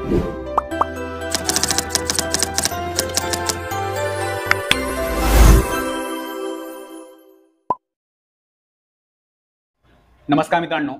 नमस्कार मित्रांनो,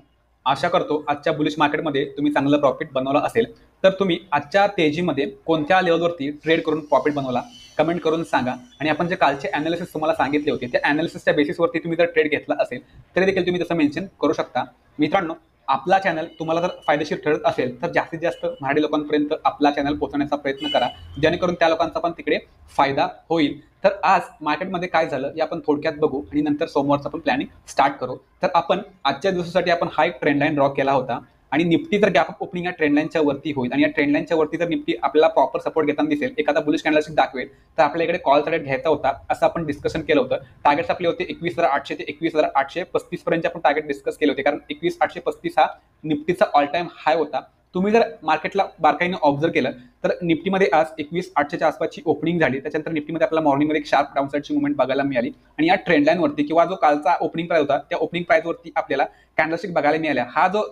आशा करतो आजच्या बुलिश मार्केटमध्ये तुम्ही चांगलं प्रॉफिट बनवलं असेल. तर तुम्ही आजच्या तेजीमध्ये कोणत्या लेवलवरती ट्रेड करून प्रॉफिट बनवला कमेंट करून सांगा. आणि आपण जे कालचे ॲनालिसिस तुम्हाला सांगितले होते त्या ॲनालिसिसच्या बेसिसवरती तुम्ही जर ट्रेड घेतला असेल तरी देखील तुम्ही तसं मेन्शन करू शकता. मित्रांनो, आपला चॅनल तुम्हाला जर फायदेशीर ठरत असेल तर जास्तीत जास्त मराठी लोकांपर्यंत आपला चॅनल पोहोचवण्याचा प्रयत्न करा, जेणेकरून त्या लोकांचा पण तिकडे फायदा होईल. तर आज मार्केटमध्ये काय झालं हे आपण थोडक्यात बघू आणि नंतर सोमवारचं आपण प्लॅनिंग स्टार्ट करू. तर आपण आजच्या दिवसासाठी आपण हा एक ट्रेंड लाईन ड्रॉ केला होता आणि निफ्टी जर गॅप ऑफ ओपनिंग या ट्रेंड लाईनच्या वरती होईल आणि या ट्रेंड लाईनच्या वरती जर निफ्टी आपल्याला प्रॉपर सपोर्ट घेताना दिसेल, एखादा बुलिश कॅन्डलस्टिक दाखवेल, तर आपल्या इकडे कॉल टार्गेट घ्यायचा होता असं आपण डिस्कशन केलं होतं. टार्गेट्स आपले होते 21,800 ते 21,835 पर्यंत आपण टार्गेट डिस्कस केले होते, कारण 21,835 हा निफ्टीचा ऑल टाइम हाय होता. तुम्ही जर मार्केटला बारकाईने ऑब्झर्व केलं तर निफ्टीमध्ये आज 21,800च्या आसपासची ओपनिंग झाली. त्याच्यानंतर निफ्टीमध्ये आपल्याला मॉर्निंगमध्ये एक शार्प डाऊनसाईडची मुवमेंट बघायला मिळाली आणि या ट्रेंड लाईनवरती किंवा जो कालचा ओपनिंग प्राइस होता त्या ओपनिंग प्राइसवरती आपल्याला कॅन्डलस्टिक बघायला मिळाल्या. हा जो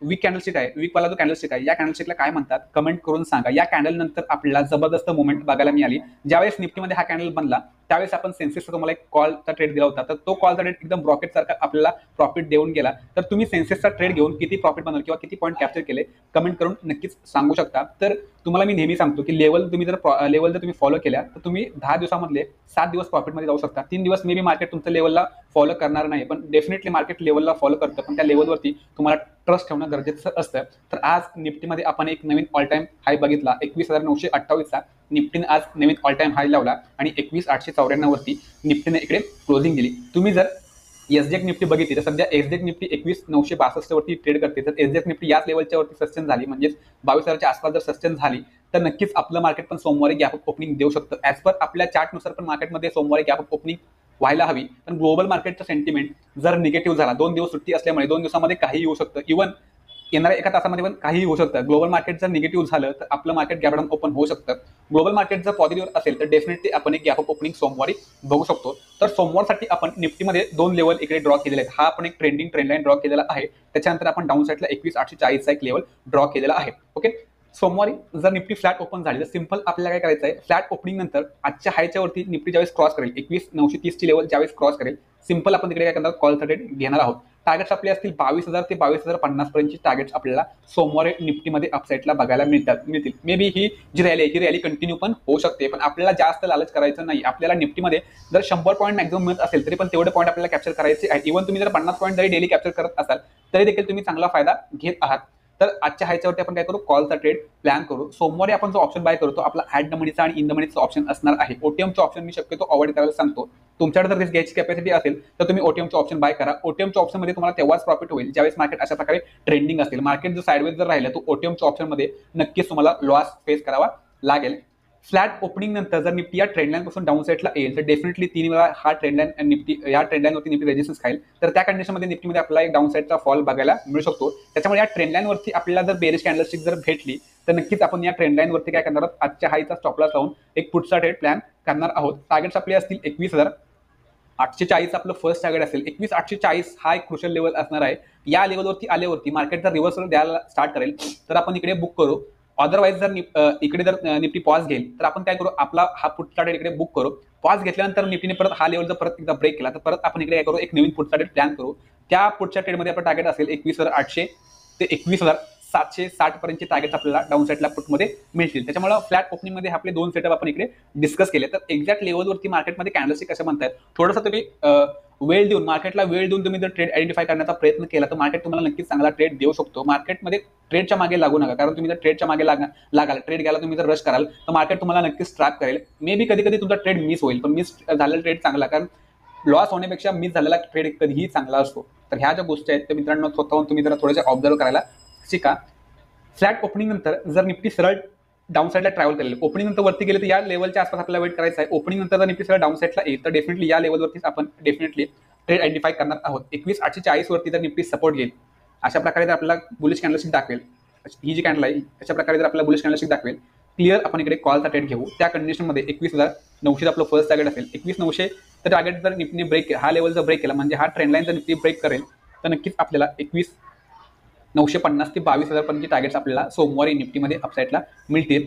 वीक कॅन्डलस्टिक आहे, वीक वाला जो कॅन्डलस्टिक आहे, या कॅन्डलस्टिकला काय म्हणतात कमेंट करून सांगा. या कॅन्डल नंतर आपल्याला जबरदस्त मुवमेंट बघायला मिळाली. ज्यावेळेस निफ्टीमध्ये हा कॅन्डल बनला त्यावेळेस आपण सेन्सेक्सचा तुम्हाला एक कॉलचा ट्रेड दिला होता, तर तो कॉलचा ट्रेड एकदम रॉकेट सारखा आपल्याला प्रॉफिट देऊन गेला. तर तुम्ही सेन्सेक्सचा ट्रेड घेऊन किती प्रॉफिट बनवलं किंवा किती पॉईंट कॅप्चर केले कमेंट करून नक्कीच सांगू शकता. तर तुम्हाला मी नेहमी सांगतो की लेवल तुम्ही फॉलो केल्या तर तुम्ही 10 दिवसामधले 7 दिवस प्रॉफिटमध्ये जाऊ शकता. 3 दिवस मे बी मार्केट तुमच्या लेवलला फॉलो करणार नाही, पण डेफिनेटली मार्केट लेवलला फॉलो करतं, पण त्या लेवलवरती तुम्हाला ट्रस्ट ठेवणं गरजेचं असतं. तर आज निफ्टीमध्ये आपण एक नवीन ऑल टाइम हाय बघितला 21,928चा. निफ्टीने आज नवीन ऑल टाइम हाय लावला आणि 21,894 वरती निफ्टीने इकडे क्लोजिंग दिली. तुम्ही जर एसडीएक्स निफ्टी बघितली तर सध्या एसडीएक्स निफ्टी 21,962 वरती ट्रेड करते. तर एसडीएक्स निफ्टी याच लेवलच्या वरती सस्टेन झाली, म्हणजे 22,000च्या आसपास जर सस्टेन झाली तर नक्कीच आपलं मार्केट पण सोमवारी गॅप ऑफ ओपनिंग देऊ शकतं. ॲज पर आपल्या चार्टनुसार पण मार्केटमध्ये सोमवारी गॅप ऑफ ओपनिंग व्हायला हवी. पण ग्लोबल मार्केटचा सेंटिमेंट जर निगेटिव्ह झाला, 2 दिवस सुट्टी असल्यामुळे 2 दिवसामध्ये काही येऊ शकतं, इव्हन येणाऱ्या एका तासामध्ये पण काही होऊ शकतं. ग्लोबल मार्केट जर निगेटिव्ह झालं तर आपलं मार्केट गॅप डाऊन ओपन होऊ शकतं. ग्लोबल मार्केट जर पॉझिटिव्ह असेल तर डेफिनेटली आपण एक गॅप ऑफ ओपनिंग सोमवारी बघू शकतो. तर सोमवारसाठी आपण निफ्टीमध्ये 2 लेवल इकडे ड्रॉ केलेले आहेत. हा आपण एक ट्रेंडिंग ट्रेंड लाईन ड्रॉ केलेला आहे. त्याच्यानंतर आपण डाऊन साईडला 21,840चा एक लेवल ड्रॉ केलेला आहे. ओके, सोमवारी जर निफ्टी फ्लॅट ओपन झाली तर सिंपल आपल्याला काय करायचं आहे, फ्लॅट ओपनिंग नंतर आजच्या हायच्या वरती निफ्टी ज्यावेळेस क्रॉस करेल 21,930ची लेवल ज्यावेळेस क्रॉस करेल, सिंपल आपण तिकडे काय करणार, कॉल ट्रेड घेणार आहोत. टार्गेट्स आपले असतील 22,000 ते 22,050 पर्यंतची टार्गेट्स आपल्याला सोमवारी निफ्टीमध्ये अपसाईडला बघायला मिळतील. May be he G rally आहे ही रॅली कंटिन्यू पण होऊ शकते, पण आपल्याला जास्त लालच करायचं नाही. आपल्याला निफ्टीमध्ये जर 100 पॉईंट मॅक्झिमम मिळत असेल तरी पण तेवढे पॉईंट आपल्याला कॅप्चर करायचे आहे. इव्हन तुम्ही जर 50 पॉईंट जरी डेली कॅप्चर करत असाल तरी देखील तुम्ही चांगला फायदा घेत आहात. तर आजच्या हायच्यावरती आपण काय करू, कॉलचा ट्रेड प्लॅन करू. सोमवारी आपण जो ऑप्शन बाय करतो आपला ॲट द मनीचा आणि इन द मनीचा ऑप्शन असणार आहे. ओटीएमचा ऑप्शन मी शक्यतो अवॉइड करायला सांगतो. तुमच्याकडे जर रिस्क घ्यायची कॅपॅसिटी असेल तर तुम्ही ओटीएमचा ऑप्शन बाय करा. ओटीएमच्या ऑप्शनमध्ये तुम्हाला तेव्हाच प्रॉफिट होईल ज्यावेळेस मार्केट अशा प्रकारे ट्रेंडिंग असेल. मार्केट जर साइडवेज जर राहिलं तर ओटीएमच्या ऑप्शनमध्ये नक्कीच तुम्हाला लॉस फेस करावा लागेल. फ्लॅट ओपनिंग नंतर जर निफ्टी या ट्रेंड लाईन पासून डाऊन साईडला येईल तर डेफिनेटली 3 वेळा हा ट्रेंड लाईन निफ्टी या ट्रेंड लाईनवरती निफ्टी रेजिस्टन्स खाईल. तर त्या कंडिशनमध्ये निफ्टीमध्ये आपल्याला एक डाऊन साईडचा फॉल बघायला मिळू शकतो. त्याच्यामुळे या ट्रेंड लाईनवरती आपल्याला जर बेरिश कॅन्डलस्टिक जर भेटली तर नक्कीच आपण या ट्रेंड लाईनवरती काय करणार आहोत, आजच्या हायचा स्टॉप लॉस लावून एक पुढचा ट्रेड प्लॅन करणार आहोत. टार्गेट्स आपले असतील 21,840 आपलं फर्स्ट टार्गेट असेल. 21,840 हा एक क्रुशियल लेवल असणार आहे. या लेवलवरती आल्यावरती मार्केट जर रिव्हर्सल द्यायला स्टार्ट करेल तर आपण इकडे बुक करू. अदरवाईज जर इकडे जर निफ्टी पॉज घेईल तर आपण काय करू, आपला हा पुढचा ट्रेड इकडे बुक करू. पॉज घेतल्यानंतर निफ्टीने परत हा लेवल जर परत एकदा ब्रेक केला तर परत आपण इकडे काय करू, एक नवीन पुढचा ट्रेड प्लॅन करू. त्या पुढच्या ट्रेडमध्ये आपलं टार्गेट असेल 21,800 ते 21,760 पर्यंतचे टार्गेट आपल्याला डाऊन साईडला पुटमध्ये मिळतील. त्याच्यामुळे फ्लॅट ओपनिंगमध्ये आपले 2 सेटअप आपण इकडे डिस्कस केले. तर एक्झॅक्ट लेवलवरती मार्केटमध्ये कॅन्डलस्टिक कसं म्हणतात, थोडंसं तुम्ही वेळ देऊन मार्केटला वेळ देऊन तुम्ही जर ट्रेड आयडेंटिफाय करण्याचा प्रयत्न केला तर मार्केट तुम्हाला नक्कीच चांगला ट्रेड देऊ शकतो. मार्केटमध्ये ट्रेडच्या मागे लागू नका, कारण तुम्ही जर ट्रेडच्या मागे लागाल ट्रेड घ्यायला तुम्ही जर रश कराल तर मार्केट तुम्हाला नक्कीच ट्रॅप करेल. मे बी कधी कधी तुमचा ट्रेड मिस होईल, पण मिस झालेला ट्रेड चांगला, कारण लॉस होण्यापेक्षा मिस झालेला ट्रेड कधीही चांगला असतो. तर ह्या ज्या गोष्टी आहेत त्या मित्रांनो स्वतःहून तुम्ही जरा थोड्याशा ऑब्झर्व करायला शिका. फ्लॅट ओपनिंग नंतर जर निफ्टी सरळ डाऊन साईडला ट्रॅव्हल करेल, ओपनिंग नंतर वरती गेले तर या लेवलच्या आसपास आपल्याला वेट करायचा आहे. ओपनिंग नंतर जर निफ्टी सरळ डाऊन साईडला येईल तर डेफिनेटली या लेवलवरतीच आपण डेफिनेटली ट्रेड आयडेंटिफाय करणार आहोत. 21,840 वरती जर निफ्टी सपोर्ट घेईल, अशा प्रकारे जर आपल्याला बुलिश कॅन्डलस्टिक दाखवेल, ही जी कॅन्डल आहे अशा प्रकारे जर आपल्याला बुलिश कॅन्डलस्टिक दाखवेल, क्लिअर आपण इकडे कॉलचा ट्रेड घेऊ. त्या कंडिशनमध्ये 21,900 आपलं फर्स्ट टार्गेट असेल. 21,900 तर टार्गेट जर निफ्टीने ब्रेक हा लेवल जर ब्रेक केला, म्हणजे हा ट्रेंड लाईन जर निफ्टी ब्रेक करेल तर नक्कीच आपल्याला 950 ते 22,000 पर्यंतचे टार्गेट्स आपल्याला सोमवारी निफ्टीमध्ये अपसाईडला मिळतील.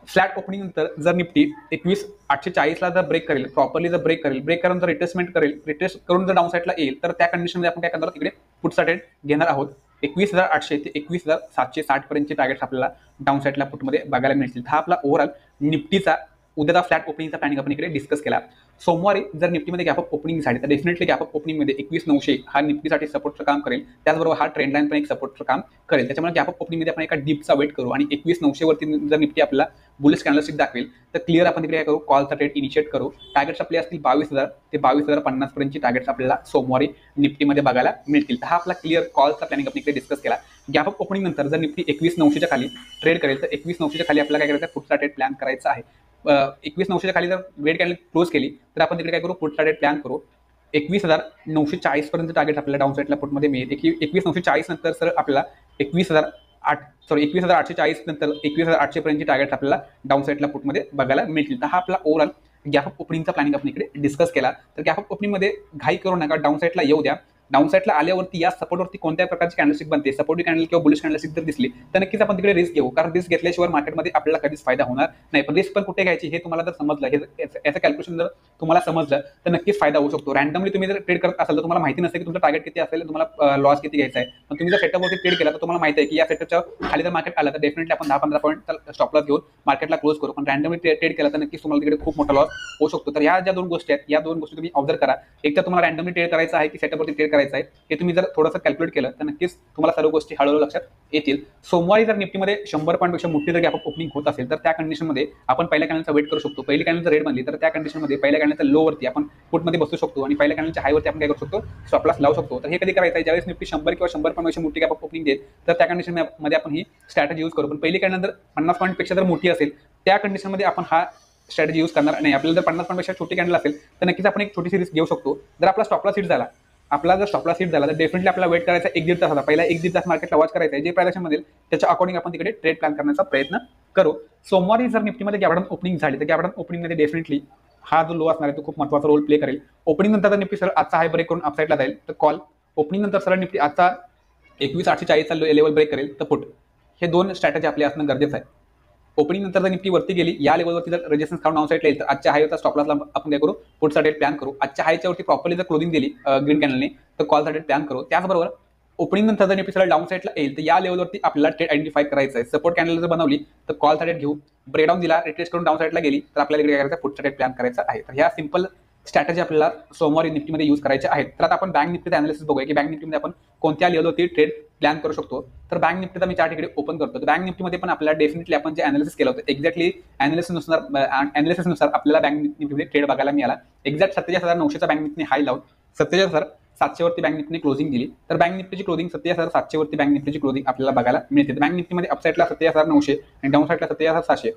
फ्लॅट ओपनिंग नंतर जर निफ्टी 21,840ला जर ब्रेक करेल, प्रॉपरली जर ब्रेक करून जर रिट्रेसमेंट करेल, रिट्रेस करून जर डाऊन साईडला येईल, तर त्या कंडिशनमध्ये आपण काय करणार आहोत, इकडे पुटचा ट्रेड घेणार आहोत. 21,800 ते 21,760 पर्यंतचे टार्गेट्स आपल्याला डाऊन साईडला पुटमध्ये बघायला मिळतील. हा आपला ओव्हरऑल निफ्टीचा उद्याचा फ्लॅट ओपनिंगचा प्लॅनिंग आपण इकडे डिस्कस केला. सोमवारी जर निफ्टीमध्ये गॅप ऑफ ओपनिंग झाली तर डेफिनेटली गॅप ऑफ ओपनिंगमध्ये 21,900 हा निफ्टीसाठी सपोर्टचं काम करेल. त्याचबरोबर हा ट्रेंड लाईन पण एक सपोर्टचं काम करेल. त्याच्यामुळे गॅप ऑफ ओपनिंगमध्ये आपण एका डीपचा वेट करू आणि 21,900 वरती जर निफ्टी आपल्याला बुलिश कॅन्डलस्टिक दाखवेल तर क्लिअर आपण तिकडे काय करू, कॉलचा ट्रेड इनिशिएट करू. टार्गेट्स आपले असतील 22,000 ते 22,050 पर्यंतची टार्गेट्स आपल्याला सोमवारी निफ्टीमध्ये बघायला मिळतील. तर हा आपला क्लिअर कॉलचा प्लॅनिंग आपण इकडे डिस्कस केला. गॅप ऑफ ओपनिंग नंतर जर निफ्टी 21,900च्या खाली ट्रेड करेल तर 21,900च्या खाली आपल्याला काय करायचं, पुढचा ट्रेड प्लॅन करायचा आहे. 21,900च्या खाली जर रेड कॅन्डल क्लोज केली तर आपण तिकडे काय करू, पुढचा ट्रेड प्लॅन करू. 21,940 पर्यंत टार्गेट आपल्याला डाऊन साईडला पुटमध्ये मिळेल. 21,940 नंतर सर आपल्याला 21,840 नंतर 21,800 पर्यंतची टार्गेट आपल्याला डाऊन साईडला पुटमध्ये बघायला मिळतील. तर हा आपला ओव्हरऑल गॅप ऑफ ओपनिंगचा प्लॅनिंग आपण इकडे डिस्कस केला. तर गॅप ऑफ ओपनिंगमध्ये घाई करू नका, डाऊन साईडला येऊ द्या. डाऊन साईडला आल्यावरती या सपोर्टवरती कोणत्या प्रकारची कॅन्डलस्टिक बनते, सपोर्टिव्ह कॅन्डल किंवा बुलिश कॅन्डलस्टिक जर दिसली तर नक्कीच आपण तिकडे रिस्क घेऊ, कारण रिस्क घेतल्याशिवाय मार्केटमध्ये आपल्याला कधीच फायदा होणार नाही. पण रिस्क पण कुठे घ्यायची हे तुम्हाला जर समजलं, याचं कॅल्क्युलेशन जर तुम्हाला समजलं तर नक्कीच फायदा होऊ शकतो. रँडमली तुम्ही जर ट्रेड करत असाल तर तुम्हाला माहिती नसते की तुमचं टार्गेट किती असेल, तुम्हाला लॉस किती घ्यायचा आहे. पण तुम्ही जर सेटअपवरती ट्रेड केला तर तुम्हाला माहिती आहे की या सेटअपच्या खाली जर मार्केट आलं तर डेफिनेटली आपण 10-15 पॉईंट स्टॉप लॉस घेऊन मार्केटला क्लोज करू. पण रँडमली ट्रेड केला तर नक्कीच तुम्हाला तिकडे खूप मोठा लॉस होऊ शकतो. तर ह्या ज्या दोन गोष्टी आहेत, या दोन गोष्टी तुम्ही ऑब्झर्व करा. एक तर तुम्हाला रँडमली ट्रेड करायचं आहे की सेटअपवरती ट्रेड करायचं आहे, हे तुम्ही जर थोडंसं कॅल्क्युलेट केलं तर नक्कीच तुम्हाला सर्व गोष्टी हळूहळू लक्षात येतील. सोमवारी जर निफ्टीमध्ये 100 पॉईंटपेक्षा मोठी जर गॅप ऑफ ओपनिंग होत असेल तर त्या कंडिशनमध्ये आपण पहिल्या कॅन्डलचा वेट करू शकतो. पहिली कॅन्डल जर रेड बनली तर त्या कंडिशनमध्ये पहिल्या कॅन्डलच्या लो वरती आपण पुटमध्ये बसू शकतो आणि पहिल्या कॅन्डलच्या हायवरती आपण काय करू शकतो, स्टॉप लॉस लावू शकतो. तर हे कधी करायचं आहे, ज्यावेळेस निफ्टी 100 किंवा 100 पॉईंटपेक्षा मोठी गॅप ऑफ ओपनिंग देईल तर त्या कंडिशनमध्ये आपण ही स्ट्रॅटेजी यूज करू. पण पहिली कॅन्डल जर 50 पॉईंटपेक्षा जर मोठी असेल त्या कंडिशनमध्ये आपण हा स्ट्रॅटेजी यूज करणार नाही. आपल्याला जर 50 पॉईंटपेक्षा छोटी कॅन्डल असेल तर नक्कीच आपण एक छोटीशी रिस्क घेऊ शकतो. जर आपला स्टॉप लॉस हिट झाला, आपला जर स्टॉप लॉस हिट झाला तर डेफिनेटली आपल्याला वेट करायचा 1-1.5 तासाचा. पहिला 1-1.5 तास मार्केटला वॉच करायचा आहे. जे प्रायसेशन मध्ये त्याच्या अकॉर्डिंग आपण तिकडे ट्रेड प्लॅन करण्याचा प्रयत्न करू. सोमवारी जर निफ्टीमध्ये गॅप डाऊन ओपनिंग झाली तर गॅप डाऊन ओपनिंगमध्ये डेफिनेटली हा जो लो असणार आहे तो खूप महत्त्वाचा रोल प्ले करेल. ओपनिंग नंतर जर निफ्टी सर आजचा हाय ब्रेक करून अपसाईडला जाईल तर कॉल, ओपनिंग नंतर सर निफ्टी आजचा 21,840चा लेवल ब्रेक करेल तर पुट. हे दोन स्ट्रॅटेजी आपली असणं गरजेचं आहे. ओपनिंग नंतर जर निफ्टी वरती गेली, या लेवलवरती जर रेजिस्टन्स काउंट डाऊन साईडला येईल तर आजच्या हायचा स्टॉप लॉसला आपण काय करू, पुटचा ट्रेड प्लॅन करू. आजच्या हायच्या वरती प्रॉपरली जर क्लोजिंग दिली ग्रीन कॅन्डलने तर कॉलचा ट्रेड प्लॅन करू. त्याचबरोबर ओपनिंग नंतर जर निफ्टी सर डाऊन साईडला येईल तर या लेवलवरती आपल्याला ट्रेड आयडेंटिफाय करायचं आहे. सपोर्ट कॅन्डल जर बनवली तर कॉलचा ट्रेड घेऊ. ब्रेकडाऊन दिला, रिट्रेस करून डाऊन साईडला गेली तर आपल्याला इकडे काय करायचं, पुटचा ट्रेड प्लॅन करायचा आहे. तर ह्या सिंपल स्ट्रॅटेजी आपल्याला सोमवारी निफ्टीमध्ये यूज करायच्या आहेत. तर आता आपण बँक निफ्टीचा अनालिसिस बघूया की बँक निफ्टीमध्ये आपण कोणत्या लेवलवरती ट्रेड प्लॅन करू शकतो. तर बँक निफ्टीचा मी चार्ट इकडे ओपन करतो. तर बँक निफ्टीमध्ये पण आपल्याला डेफिनेटली आपण जे अनालिसिस केलं होतं एक्झॅक्टली अनालिसिसनुसार आपल्याला बँक निफ्टीमध्ये ट्रेड बघायला मिळाला. एक्झॅक्ट 27,900चा बँक निफ्टीने हाय लावून 27,700 वरती बँक निफ्टीने क्लोजिंग दिली. तर बँक निफ्टीची क्लोजिंग 27,700 वरती बँक निफ्टीची क्लोजिंग आपल्याला बघायला मिळते. बँक निफ्टीमध्ये अपसाईडला 27,900 आणि डाऊन साईडला 27,700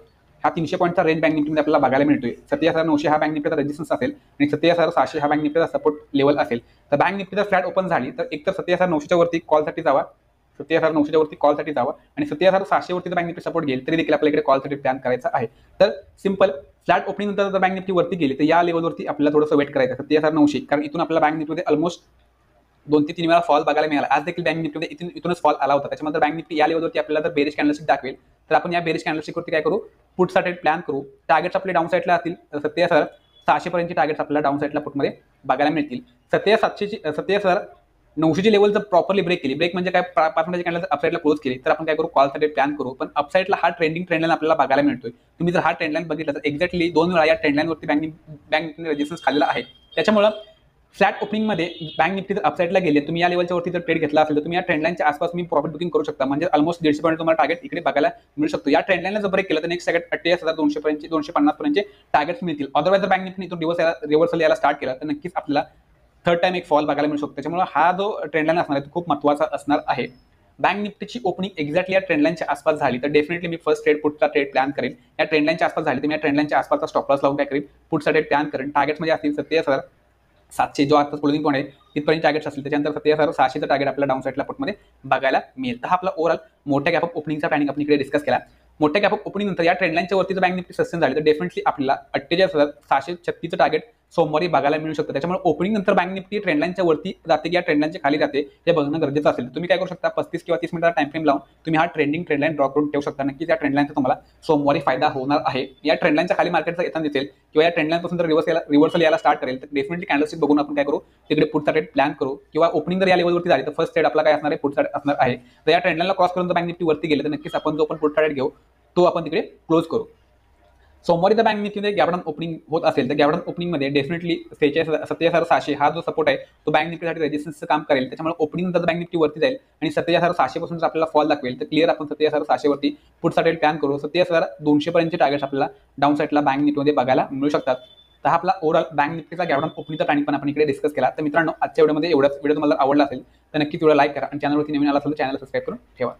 हा 300 पॉईंटचा रेंज बँक निफ्टीमध्ये आपल्याला बघायला मिळतोय. 27,900 हा बँक निफ्टीचा रेजिस्टन्स असेल आणि 27,700 हा बँक निफ्टीचा सपोर्ट लेवल असेल. तर बँक निफ्टी जर फ्लॅट ओपन झाली तर एकतर 27,900च्या वरती कॉलसाठी जावा, 27,900च्या वरती कॉलसाठी जावा आणि 27,700 वरती जर बँक निफ्टी सपोर्ट घेईल तरी देखील आपल्याला इकडे कॉलसाठी प्लॅन करायचा आहे. तर सिंपल फ्लॅट ओपनिंग नंतर जर बँक निफ्टी वरती गेली तर या लेवलवरती आपल्याला थोडंसं वेट करायचं 27,900, कारण इथून आपल्याला बँक निफ्टीमध्ये ऑलमोस्ट 2 ते 3 वेळा फॉल बघायला मिळाला. आज देखील बँक निफ्टीमध्ये इथूनच फॉल आला होता. त्याच्यामध्ये बँक निफ्टी या लेवलवरती आपल्याला जर बेरिश कॅन्डलस्टिक दाखवेल तर आपण या बेरिश कॅन्डलस्टिकवरती काय करू, पुटचा ट्रेड प्लॅन करू. टार्गेट्स आपले डाऊन साईडला असतील 27,600 पर्यंतचे टार्गेट्स आपल्याला डाऊन साईडला पुटमध्ये बघायला मिळतील. 27,900ची लेवल जर प्रॉपरली ब्रेक केली, ब्रेक म्हणजे काय, 5 मिनिटाची कॅन्डल अपसाईडला क्लोज केली तर आपण काय करू, कॉलचा ट्रेड प्लॅन करू. पण अपसाईडला हा ट्रेंडलाईन आपल्याला बघायला मिळतोय. तुम्ही जर हा ट्रेंडलाईन बघितला तर एक्झॅक्टली 2 वेळा या ट्रेंडलाईनवरती बँक निफ्टीने रेजिस्टन्स खाल्लेला आहे. त्याच्यामुळे फ्लॅट ओपनिंगमध्ये बँक निफ्टी जर अपसाईडला गेले, तुम्ही या लेवलच्या वरती जर ट्रेड घेतला असेल तर तुम्ही या ट्रेंडलाईनच्या आसपास तुम्ही प्रॉफिट बुकिंग करू शकता. म्हणजे ऑलमोस्ट 150 पॉईंट तुम्हाला टार्गेट इकडे बघायला मिळू शकतो. या ट्रेंडलाईनला जर ब्रेक केलं तर नेक्स्ट टार्गेट 28,200 पर्यंत 250 पर्यंतचे टार्गेट्स मिळतील. अदरवाईज जर बँक निफ्टीने इथून रिव्हर्सल यायला स्टार्ट केला तर नक्कीच आपल्याला थर्ड टाइम एक फॉल बघायला मिळू शकतो. त्याच्यामुळे हा जो ट्रेंडलाईन असणार आहे तो खूप महत्त्वाचा असणार आहे. बँक निफ्टीची ओपनिंग एक्झॅक्टली या ट्रेंडलाईनच्या आसपास झाली तर डेफिनेटली मी फर्स्ट ट्रेड पुटचा ट्रेड प्लॅन करेन. या ट्रेंडलाईनच्या आसपास झाली तर मी या ट्रेंडलाईनच्या आसपासचा स्टॉप लॉस लावून काय करेन, पुटचा ट्रेड प्लॅन करेन. टार्गेट्स म्हणजे असतील 27,700 जो आता क्लोजिंग पॉईंट आहे तिथपर्यंत टार्गेट्स असतील. त्याच्यानंतर 27,600चा टार्गेट आपल्याला डाऊन साईडला पुटमध्ये बघायला मिळेल. तर हा आपला ओव्हरऑल मोठ्या गॅप ऑफ ओपनिंगचा प्लॅनिंग आपण इकडे डिस्कस केला. मोठ्या गॅप ऑफ ओपनिंग नंतर या ट्रेंडलाईनच्या वरती जर बँक निफ्टी सस्टेन झाली तर डेफिनेटली आपल्याला 48,736चं टार्गेट सोमवारी बघायला मिळू शकतं. त्याच्यामुळे ओपनिंग नंतर बँक निफ्टी ट्रेंडलाईनच्या वरती जाते की या ट्रेंडलाईनच्या खाली जाते हे बघणं गरजेचं असेल. तुम्ही काय करू शकता, 35 किंवा 30 मिनिटाचा टाइम फ्रेम लावून तुम्ही हा ट्रेंडलाईन ड्रॉ करून ठेवू शकता. नक्कीच या ट्रेंडलाईनचा तुम्हाला सोमवारी फायदा होणार आहे. या ट्रेंडलाईनच्या खाली मार्केटचा येताना दिसेल किंवा या ट्रेंडलाईन पासून जर रिव्हर्सल यायला स्टार्ट करेल तर डेफिनेटली कॅन्डलस्टिक बघून आपण काय करू, तिकडे पुढचा ट्रेड प्लॅन करू. किंवा ओपनिंग जर या लेवलवरती झाली तर फर्स्ट ट्रेड आपला काय असणार आहे, पुढचा असणार आहे. तर या ट्रेंडलाईनला क्रॉस करून जर बँक निफ्टी वरती गेले तर नक्कीच आपण जो पण पुढचा ट्रेड घेऊ तो आपण तिकडे क्लोज करू. सोमवारी तर बँक निफ्टीमध्ये गॅपडाऊन ओपनिंग होत असेल तर गॅपडाऊन ओपनिंग मध्ये डेफिनेटली 47,700 हा जो सपोर्ट आहे तो बँक निफ्टीसाठी रेजिस्टन्सचं काम करेल. त्याच्यामुळे ओपनिंग नंतर बँक निफ्टी वरती जाईल आणि 47,600 पासून जर आपल्याला फॉल दाखवेल तर क्लिअर आपण 47,600 वरती पुढचा ट्रेड प्लॅन करू. 47,200 पर्यंतचे टार्गेट्स आपल्याला डाऊन साईडला बँक निफ्टीमध्ये बघायला मिळू शकतात. तर हा आपला ओव्हरऑल बँक निफ्टीचा गॅपडाऊन ओपनिंगचा टाइम पण आपण इकडे डिस्कस केला. तर मित्रांनो, आजच्या व्हिडिओमध्ये एवढाच. व्हिडिओ तुम्हाला आवडला असेल तर नक्कीच व्हिडिओ लाईक करा आणि चॅनलवरती नवीन आला असेल तर चॅनल सबस्क्राईब करून ठेवा.